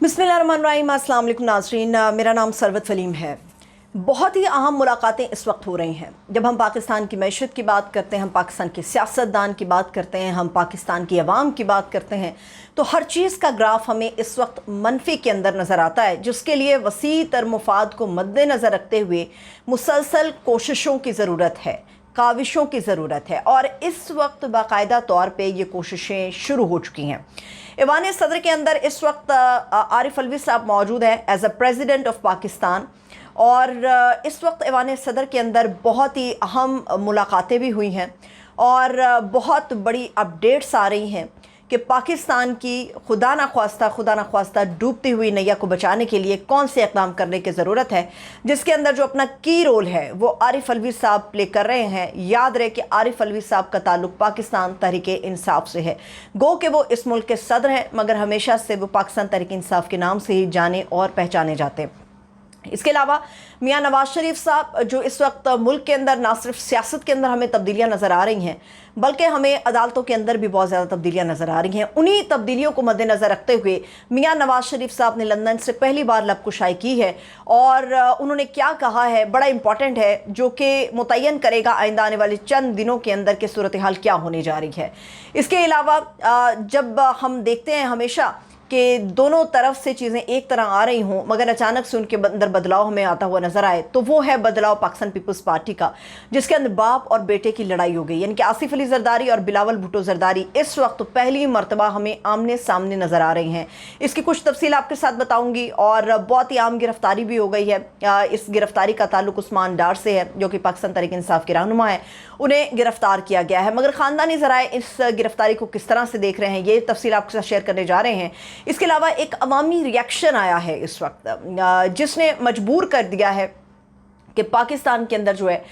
बिस्मिल्लाहिर्रहमानिर्रहीम। अस्सलाम वालेकुम नाज़रीन, मेरा नाम सरवत फलीम है। बहुत ही अहम मुलाकातें इस वक्त हो रही हैं। जब हम पाकिस्तान की मैशत की बात करते हैं, हम पाकिस्तान के सियासतदान की बात करते हैं, हम पाकिस्तान की अवाम की बात करते हैं, तो हर चीज़ का ग्राफ हमें इस वक्त मनफी के अंदर नज़र आता है, जिसके लिए वसी तर मुफाद को मद्देनज़र रखते हुए मुसलसल कोशिशों की ज़रूरत है, काविशों की ज़रूरत है। और इस वक्त बाकायदा तौर पे ये कोशिशें शुरू हो चुकी हैं। ईवान सदर के अंदर इस वक्त आरिफ अलवी साहब मौजूद हैं as a president of Pakistan, और इस वक्त ईवान सदर के अंदर बहुत ही अहम मुलाकातें भी हुई हैं और बहुत बड़ी अपडेट्स आ रही हैं कि पाकिस्तान की खुदा न ख्वास्ता डूबती हुई नैया को बचाने के लिए कौन से इक़दाम करने की ज़रूरत है, जिसके अंदर जो अपना की रोल है वो आरिफ अलवी साहब प्ले कर रहे हैं। याद रहे कि आरिफ अलवी साहब का ताल्लुक़ पाकिस्तान तहरीक इंसाफ से है। गो कि वो इस मुल्क के सदर हैं, मगर हमेशा से वो पाकिस्तान तहरीक इंसाफ के नाम से ही जाने और पहचाने जाते हैं। इसके अलावा मियाँ नवाज शरीफ साहब, जो इस वक्त मुल्क के अंदर ना सिर्फ सियासत के अंदर हमें तब्दीलियाँ नज़र आ रही हैं, बल्कि हमें अदालतों के अंदर भी बहुत ज़्यादा तब्दीलियाँ नज़र आ रही हैं। उन्हीं तब्दीलियों को मद्देनज़र रखते हुए मियाँ नवाज शरीफ साहब ने लंदन से पहली बार लबकुशाई की है, और उन्होंने क्या कहा है बड़ा इंपॉर्टेंट है, जो कि मुतय्यन करेगा आइंदा आने वाले चंद दिनों के अंदर की सूरत हाल क्या होने जा रही है। इसके अलावा जब हम देखते हैं हमेशा कि दोनों तरफ से चीज़ें एक तरह आ रही हों, मगर अचानक से उनके अंदर बदलाव हमें आता हुआ नज़र आए, तो वो है बदलाव पाकिस्तान पीपल्स पार्टी का, जिसके अंदर बाप और बेटे की लड़ाई हो गई। यानी कि आसिफ अली जरदारी और बिलावल भुट्टो जरदारी इस वक्त पहली मरतबा हमें आमने सामने नज़र आ रही हैं। इसकी कुछ तफसील आपके साथ बताऊँगी, और बहुत ही आम गिरफ्तारी भी हो गई है। इस गिरफ्तारी का ताल्लुक उस्मान डार से है, जो कि पाकिस्तान तहरीक इंसाफ के रहनुमा है। उन्हें गिरफ्तार किया गया है, मगर ख़ानदानी ज़राए इस गिरफ्तारी को किस तरह से देख रहे हैं, ये तफसील आपके साथ शेयर करने जा रहे हैं। इसके अलावा एक अवामी रिएक्शन आया है इस वक्त, जिसने मजबूर कर दिया है कि पाकिस्तान के अंदर जो है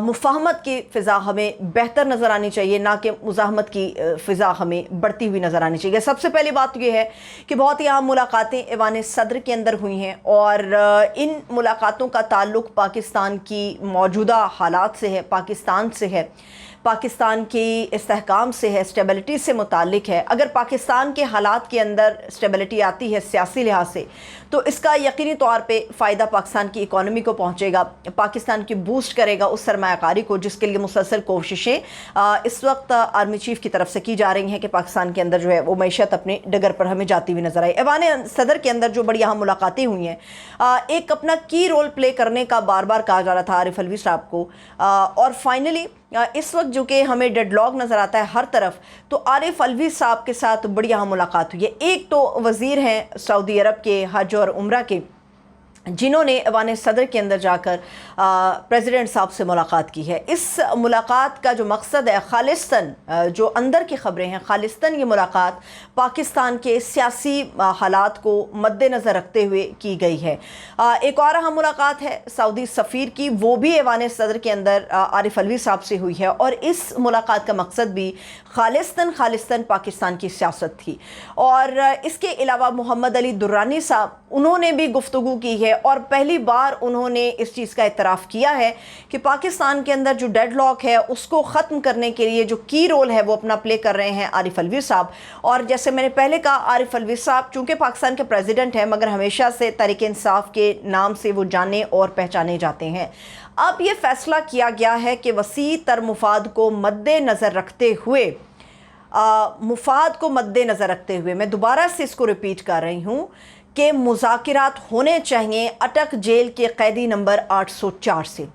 मुफाहमत की फ़िज़ा हमें बेहतर नज़र आनी चाहिए, ना कि मुज़ाहमत की फ़िज़ा हमें बढ़ती हुई नज़र आनी चाहिए। सबसे पहली बात यह है कि बहुत ही अहम मुलाकातें ईवान सदर के अंदर हुई हैं, और इन मुलाकातों का ताल्लुक़ पाकिस्तान की मौजूदा हालात से है, पाकिस्तान से है, पाकिस्तान की इस्तेहकाम से है, स्टेबिलिटी से मुताल्लिक़ है। अगर पाकिस्तान के हालात के अंदर स्टेबिलिटी आती है सियासी लिहाज से, तो इसका यकीनी तौर पे फ़ायदा पाकिस्तान की इकॉनमी को पहुँचेगा, पाकिस्तान की बूस्ट करेगा उस सरमायाकारी को, जिसके लिए मुसलसल कोशिशें इस वक्त आर्मी चीफ़ की तरफ से की जा रही हैं कि पाकिस्तान के अंदर जो है वो मैशत अपने डगर पर हमें जाती हुई नज़र आई। ईवान सदर के अंदर जो बड़ी अहम मुलाकातें हुई हैं, एक अपना की रोल प्ले करने का बार बार कहा जा रहा था आरिफ अलवी साहब को, और फाइनली इस वक्त जो कि हमें डेडलॉक नज़र आता है हर तरफ, तो आरिफ अलवी साहब के साथ बड़ी अहम मुलाकात हुई है। एक तो वज़ीर हैं सऊदी अरब के हज और उम्रा के, जिन्होंने ईवान सदर के अंदर जाकर प्रेसिडेंट साहब से मुलाकात की है। इस मुलाकात का जो मकसद है, खालिस्तन जो अंदर की ख़बरें हैं, खालिस्तन ये मुलाकात पाकिस्तान के सियासी हालात को मद्देनज़र रखते हुए की गई है। एक और अहम मुलाकात है सऊदी सफ़ीर की, वो भी ईवान सदर के अंदर आरिफ अलवी साहब से हुई है, और इस मुलाकात का मकसद भी खालिस्तन पाकिस्तान की सियासत थी। और इसके अलावा मोहम्मद अली दुर्रानी साहब, उन्होंने भी गुफ्तगू की है, और पहली बार उन्होंने इस चीज़ का इतराफ़ किया है कि पाकिस्तान के अंदर जो डेडलॉक है उसको ख़त्म करने के लिए जो की रोल है वो अपना प्ले कर रहे हैं आरिफ अलवी साहब। और जैसे मैंने पहले कहा, आरिफ अलवी साहब चूँकि पाकिस्तान के प्रेसिडेंट हैं, मगर हमेशा से तहरीक इंसाफ के नाम से वो जाने और पहचाने जाते हैं। अब ये फ़ैसला किया गया है कि वसी तर मुफाद को मद्देनज़र रखते हुए मैं दोबारा से इसको रिपीट कर रही हूँ कि मुज़ाकिरात होने चाहिए अटक जेल के कैदी नंबर 804 से।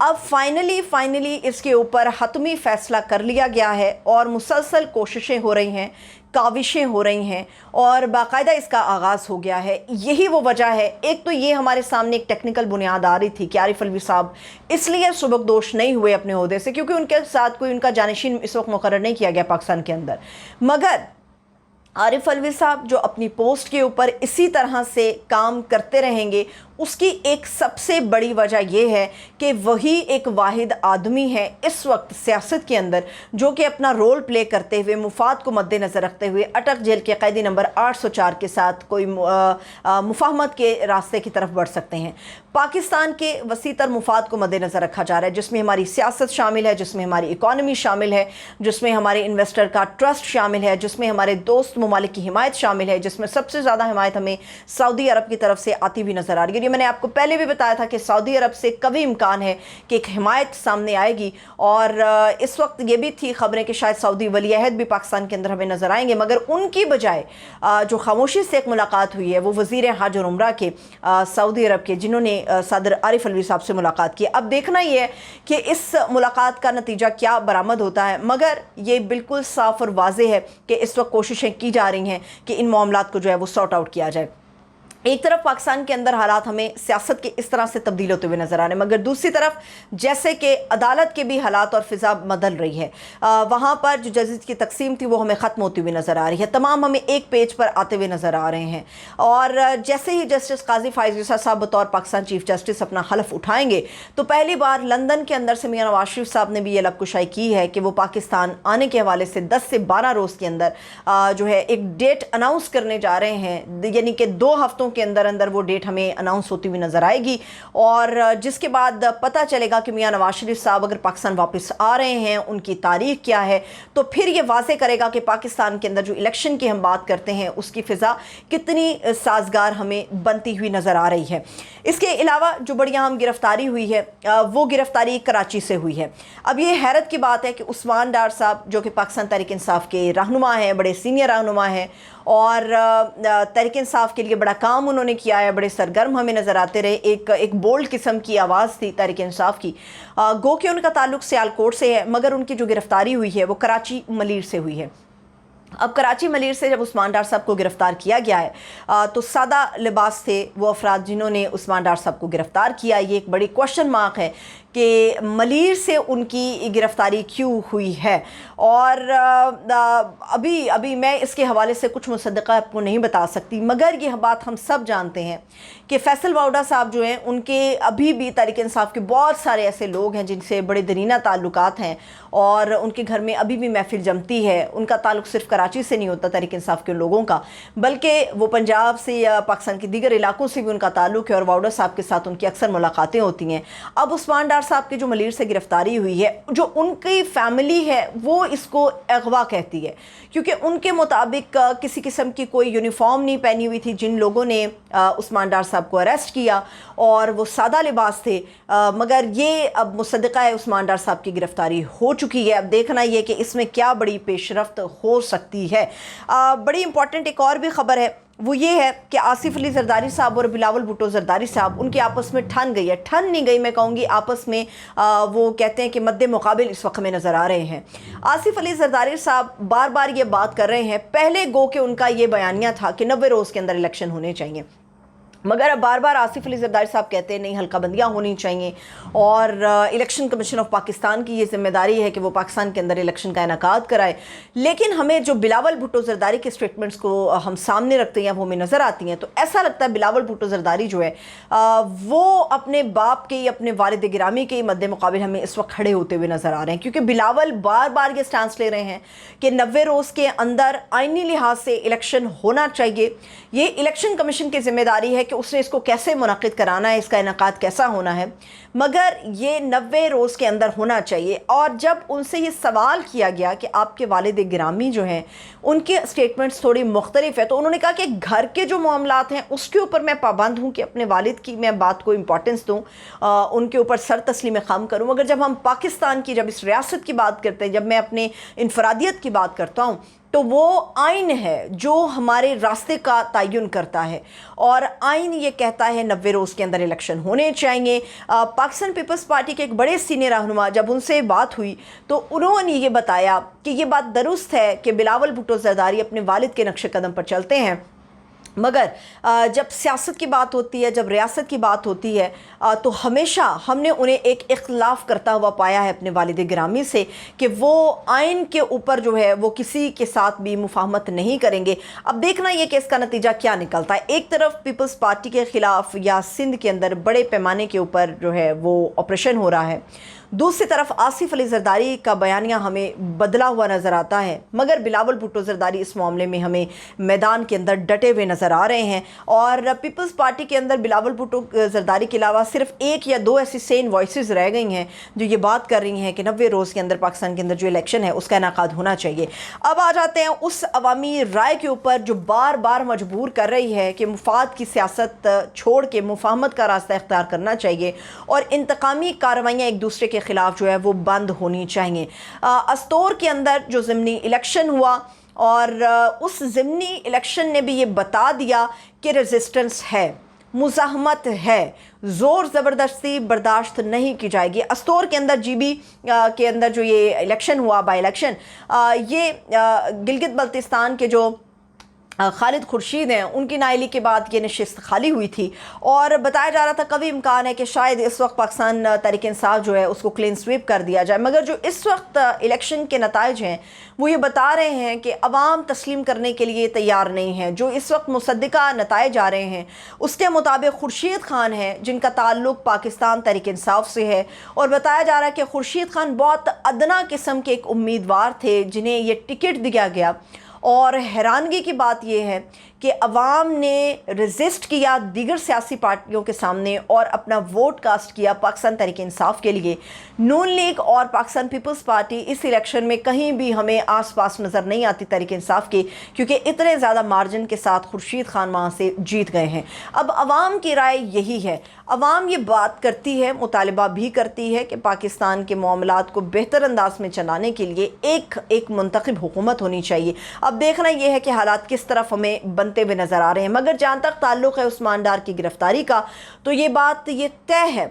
अब फाइनली इसके ऊपर हतमी फ़ैसला कर लिया गया है, और मुसलसल कोशिशें हो रही हैं, काविशें हो रही हैं, और बाकायदा इसका आगाज़ हो गया है। यही वो वजह है। एक तो ये हमारे सामने एक टेक्निकल बुनियाद आ रही थी कि आरिफ अलवी साहब इसलिए सुबकदोश नहीं हुए अपने ओहदे से क्योंकि उनके साथ कोई उनका जानशीन इस वक्त मुकर्रर नहीं किया गया पाकिस्तान के अंदर। मगर आरिफ अलवी साहब जो अपनी पोस्ट के ऊपर इसी तरह से काम करते रहेंगे, उसकी एक सबसे बड़ी वजह यह है कि वही एक वाहिद आदमी है इस वक्त सियासत के अंदर जो कि अपना रोल प्ले करते हुए मुफाद को मद्देनज़र रखते हुए अटक जेल के कैदी नंबर 804 के साथ कोई मुफाहमत के रास्ते की तरफ बढ़ सकते हैं। पाकिस्तान के वसीतर मुफाद को मद्देनज़र रखा जा रहा है, जिसमें हमारी सियासत शामिल है, जिसमें हमारी इकॉनमी शामिल है, जिसमें हमारे इन्वेस्टर का ट्रस्ट शामिल है, जिसमें हमारे दोस्त ममालिक की हिमायत शामिल है, जिसमें सबसे ज़्यादा हिमायत हमें सऊदी अरब की तरफ से आती हुई नज़र आ रही है। ये मैंने आपको पहले भी बताया था कि सऊदी अरब से कभी इम्कान है कि एक हिमायत सामने आएगी, और इस वक्त ये भी थी खबरें कि शायद सऊदी वली अहद भी पाकिस्तान के अंदर हमें नज़र आएंगे, मगर उनकी बजाय जो खामोशी से एक मुलाकात हुई है वो वज़ीर हज और उम्रा के सऊदी अरब के, जिन्होंने सदर आरिफ अलवी साहब से मुलाकात की। अब देखना ये है कि इस मुलाकात का नतीजा क्या बरामद होता है, मगर ये बिल्कुल साफ और वाज़ेह है कि इस वक्त कोशिशें की जा रही हैं कि इन मामलात को जो है वो सॉर्ट आउट किया जाए। एक तरफ पाकिस्तान के अंदर हालात हमें सियासत के इस तरह से तब्दील होते हुए नज़र आ रहे हैं, मगर दूसरी तरफ जैसे कि अदालत के भी हालात और फ़िज़ा बदल रही है, वहाँ पर जो जजेस की तकसीम थी वो हमें ख़त्म होती हुई नज़र आ रही है, तमाम हमें एक पेज पर आते हुए नज़र आ रहे हैं। और जैसे ही जस्टिस काजी फाइज़ ईसा साहब बतौर पाकिस्तान चीफ जस्टिस अपना हलफ उठाएंगे तो पहली बार लंदन के अंदर से मियां नवाज शरीफ साहब ने भी ये लबकुशाई की है कि वो पाकिस्तान आने के हवाले से 10 से 12 रोज़ के अंदर जो है एक डेट अनाउंस करने जा रहे हैं, यानी कि 2 हफ्तों के अंदर अंदर वो डेट हमें अनाउंस होती हुई नज़र आएगी, और जिसके बाद पता चलेगा कि मियां नवाज शरीफ साहब अगर पाकिस्तान वापस आ रहे हैं, उनकी तारीख क्या है, तो फिर ये वाज़े करेगा कि पाकिस्तान के अंदर जो इलेक्शन की हम बात करते हैं उसकी फ़िज़ा कितनी साजगार हमें बनती हुई नज़र आ रही है। इसके अलावा जो बड़ी अहम गिरफ्तारी हुई है वो गिरफ्तारी कराची से हुई है। अब ये हैरत की बात है कि उस्मान डार साहब जो कि पाकिस्तान तहरीक इंसाफ के रहनुमा हैं, बड़े सीनियर रहनुमा हैं, और तहरीक इंसाफ के लिए बड़ा काम उन्होंने किया है, बड़े सरगर्म हमें नज़र आते रहे, एक बोल्ड किस्म की आवाज़ थी तहरीक इंसाफ की। गो कि उनका ताल्लुक सियालकोट से है, मगर उनकी जो गिरफ्तारी हुई है वो कराची मलीर से हुई है। अब कराची मलीर से जब उस्मान डार साहब को गिरफ़्तार किया गया है तो सादा लिबास थे वो अफराद जिन्होंने उस्मान डार साहब को गिरफ़्तार किया। ये एक बड़ी क्वेश्चन मार्क है कि मलीर से उनकी गिरफ़्तारी क्यों हुई है, और अभी मैं इसके हवाले से कुछ मुसद्दक़ा आपको नहीं बता सकती, मगर यह बात हम सब जानते हैं कि फैसल वाउडा साहब जो हैं उनके अभी भी तहरीक इंसाफ के बहुत सारे ऐसे लोग हैं जिनसे बड़े दरीना ताल्लुकात हैं, और उनके घर में अभी भी महफिल जमती है। उनका ताल्लुक सिर्फ कराची से नहीं होता तहरीक इंसाफ के लोगों का, बल्कि वो पंजाब से या पाकिस्तान के दीगर इलाकों से भी उनका ताल्लुक है, और वाउडा साहब के साथ उनकी अक्सर मुलाकातें होती हैं। अब उस्मान डार साहब की जो मलीर से गिरफ्तारी हुई है, जो उनकी फैमिली है वो इसको अगवा कहती है, क्योंकि उनके मुताबिक किसी किस्म की कोई यूनिफॉर्म नहीं पहनी हुई थी जिन लोगों ने उस्मान डार साहब को अरेस्ट किया, और वो सादा लिबास थे, मगर ये अब मुसद्दक़ा है उस्मान डार साहब की गिरफ्तारी हो चुकी है। अब देखना ये कि इसमें क्या बड़ी पेशरफ्त हो सकती है। बड़ी इंपॉर्टेंट एक और भी ख़बर है, वो ये है कि आसिफ अली जरदारी साहब और बिलावल भुट्टो जरदारी साहब उनके आपस में ठन गई है, ठन नहीं गई मैं कहूँगी, आपस में वो कहते हैं कि मद्दे मुकाबिल इस वक्त में नज़र आ रहे हैं। आसिफ अली जरदारी साहब बार बार ये बात कर रहे हैं, पहले गो के उनका ये बयानिया था कि 90 रोज़ के अंदर इलेक्शन होने चाहिए, मगर अब बार बार आसिफ अली जरदारी साहब कहते हैं नहीं, हल्का बंदियाँ होनी चाहिए, और इलेक्शन कमीशन ऑफ पाकिस्तान की ये जिम्मेदारी है कि वो पाकिस्तान के अंदर इलेक्शन का इनेकाद कराए। लेकिन हमें जो बिलावल भुट्टो जरदारी के स्टेटमेंट्स को हम सामने रखते हैं वो हमें नज़र आती हैं, तो ऐसा लगता है बिलावल भुट्टो जरदारी जो है वो अपने बाप के, अपने वालिद गिरामी के मद्दे मुकाबिल हमें इस वक्त खड़े होते हुए नज़र आ रहे हैं, क्योंकि बिलावल बार बार ये स्टांस ले रहे हैं कि 90 रोज़ के अंदर आइनी लिहाज से इलेक्शन होना चाहिए। ये इलेक्शन कमीशन की जिम्मेदारी है कि उसने इसको कैसे मुनक़िद कराना है, इसका इनेकाद कैसा होना है, मगर ये 90 रोज़ के अंदर होना चाहिए। और जब उनसे ये सवाल किया गया कि आपके वालिद गिरामी जो हैं उनके स्टेटमेंट्स थोड़ी मुख्तलिफ है, तो उन्होंने कहा कि घर के जो मामलात हैं उसके ऊपर मैं पाबंद हूँ कि अपने वालिद की मैं बात को इम्पोर्टेंस दूँ, उनके ऊपर सर तस्लीम खम करूँ, मगर जब हम पाकिस्तान की, जब इस रियासत की बात करते हैं, जब मैं अपने इनफरादियत की बात करता हूँ, तो वो आइन है जो हमारे रास्ते का तयन करता है, और आइन ये कहता है 90 रोज़ के अंदर इलेक्शन होने चाहिए। पाकिस्तान पीपल्स पार्टी के एक बड़े सीनियर रहनुमा, जब उनसे बात हुई तो उन्होंने ये बताया कि ये बात दुरुस्त है कि बिलावल भुट्टो जरदारी अपने वालिद के नक्शे कदम पर चलते हैं, मगर जब सियासत की बात होती है, जब रियासत की बात होती है, तो हमेशा हमने उन्हें एक इख्तलाफ करता हुआ पाया है अपने वालिद गिरामी से कि वो आइन के ऊपर जो है वो किसी के साथ भी मुफाहमत नहीं करेंगे। अब देखना ये कि इसका नतीजा क्या निकलता है। एक तरफ पीपल्स पार्टी के ख़िलाफ़ या सिंध के अंदर बड़े पैमाने के ऊपर जो है वो ऑपरेशन हो रहा है, दूसरी तरफ आसिफ अली जरदारी का बयानिया हमें बदला हुआ नज़र आता है, मगर बिलावल भुट्टो जरदारी इस मामले में हमें मैदान के अंदर डटे हुए नज़र आ रहे हैं। और पीपल्स पार्टी के अंदर बिलावल भुट्टो जरदारी के अलावा सिर्फ एक या दो ऐसी सेन वॉइसेस रह गई हैं जो ये बात कर रही हैं कि 90 रोज़ के अंदर पाकिस्तान के अंदर जो इलेक्शन है उसका इनेकाद होना चाहिए। अब आ जाते हैं उस अवामी राय के ऊपर जो बार बार मजबूर कर रही है कि मुफाद की सियासत छोड़ के मुफाहमत का रास्ता इख्तियार करना चाहिए और इंतकामी कार्रवाइयाँ एक दूसरे के ख़िलाफ़ जो है वो बंद होनी चाहिए। अस्तोर के अंदर जो ज़िमनी इलेक्शन हुआ और उस ज़िमनी इलेक्शन ने भी ये बता दिया कि रेजिस्टेंस है, मुज़ाहमत है, ज़ोर ज़बरदस्ती बर्दाश्त नहीं की जाएगी। अस्तोर के अंदर जीबी के अंदर जो ये इलेक्शन हुआ, बाई इलेक्शन, ये गिलगित बल्तिस्तान के जो खालिद खुर्शीद हैं उनकी नाइली के बाद ये नशिस्त खाली हुई थी और बताया जा रहा था कभी इम्कान है कि शायद इस वक्त पाकिस्तान तहरीक इंसाफ जो है उसको क्लीन स्वीप कर दिया जाए। मगर जो इस वक्त इलेक्शन के नताइज हैं वो ये बता रहे हैं कि अवाम तस्लीम करने के लिए तैयार नहीं है। जो इस वक्त मुसद्दिका नताइज आ रहे हैं उसके मुताबिक खुर्शीद खान है जिनका ताल्लुक़ पाकिस्तान तहरीक इंसाफ से है और बताया जा रहा है कि खुर्शीद खान बहुत अदना किस्म के एक उम्मीदवार थे जिन्हें ये टिकट दिया गया। और हैरानगी की बात यह है कि अवाम ने रेजिस्ट किया दीगर सियासी पार्टियों के सामने और अपना वोट कास्ट किया पाकिस्तान तहरीक इंसाफ के लिए। नून लीग और पाकिस्तान पीपल्स पार्टी इस इलेक्शन में कहीं भी हमें आसपास नज़र नहीं आती तहरीक इंसाफ की, क्योंकि इतने ज़्यादा मार्जिन के साथ खुर्शीद खान वहाँ से जीत गए हैं। अब अवाम की राय यही है, अवाम ये बात करती है, मुतालबा भी करती है कि पाकिस्तान के मामलात को बेहतर अंदाज में चलाने के लिए एक मुंतखब हुकूमत होनी चाहिए। अब देखना यह है कि हालात किस तरफ हमें बनते हुए नज़र आ रहे हैं। मगर जहाँ तक ताल्लुक़ है उस्मान डार की गिरफ्तारी का, तो ये बात ये तय है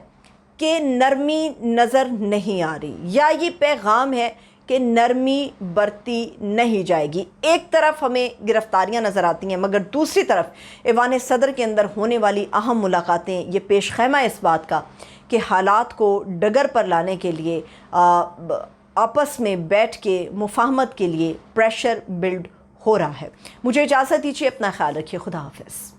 कि नरमी नज़र नहीं आ रही, या ये पैगाम है कि नरमी बरती नहीं जाएगी। एक तरफ हमें गिरफ्तारियां नज़र आती हैं मगर दूसरी तरफ ऐवान सदर के अंदर होने वाली अहम मुलाकातें ये पेश खैमा इस बात का कि हालात को डगर पर लाने के लिए आपस में बैठ के मुफाहमत के लिए प्रेशर बिल्ड हो रहा है। मुझे इजाज़त दीजिए, अपना ख्याल रखिए, खुदा हाफ़िज़।